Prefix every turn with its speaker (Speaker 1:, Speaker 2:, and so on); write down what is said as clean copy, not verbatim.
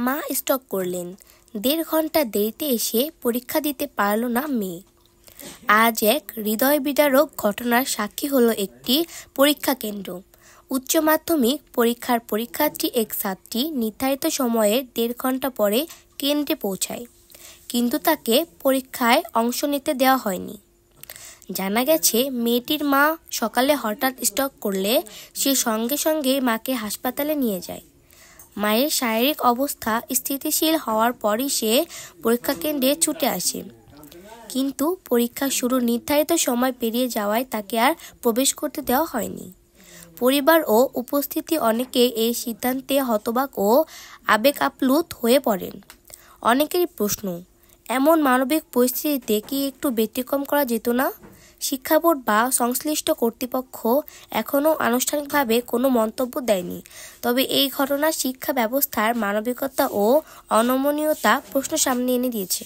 Speaker 1: মা স্টক করলেন। ১.৫ ঘন্টা দেরিতে এসে পরীক্ষা দিতে পারল না মেয়ে। আজ এক হৃদয় বিদারক ঘটনার সাক্ষী হলো একটি পরীক্ষা কেন্দ্র। উচ্চ মাধ্যমিক পরীক্ষার পরীক্ষার্থী এক ছাত্রী নির্ধারিত সময়ের ১.৫ ঘন্টা পরে কেন্দ্রে পৌঁছায়, কিন্তু তাকে পরীক্ষায় অংশ নিতে দেওয়া হয়নি। জানা গেছে, মেয়েটির মা সকালে হঠাৎ স্ট্রোক করলে সে সঙ্গে সঙ্গে মাকে হাসপাতালে নিয়ে যায়। মায়ের শারীরিক অবস্থা স্থিতিশীল হওয়ার পরই সে পরীক্ষা কেন্দ্রে ছুটে আসে, কিন্তু পরীক্ষা শুরুর নির্ধারিত সময় পেরিয়ে যাওয়ায় তাকে আর প্রবেশ করতে দেওয়া হয়নি। পরিবার ও উপস্থিতি অনেকে এই সিদ্ধান্তে হতবাক ও আবেগ আপ্লুত হয়ে পড়েন। অনেকেরই প্রশ্ন, এমন মানবিক পরিস্থিতিতে কি একটু ব্যতিক্রম করা যেত না? শিক্ষা বোর্ড বা সংশ্লিষ্ট কর্তৃপক্ষ এখনও আনুষ্ঠানিকভাবে কোনো মন্তব্য দেয়নি, তবে এই ঘটনা শিক্ষা ব্যবস্থার মানবিকতা ও অনমনীয়তা প্রশ্ন সামনে এনে দিয়েছে।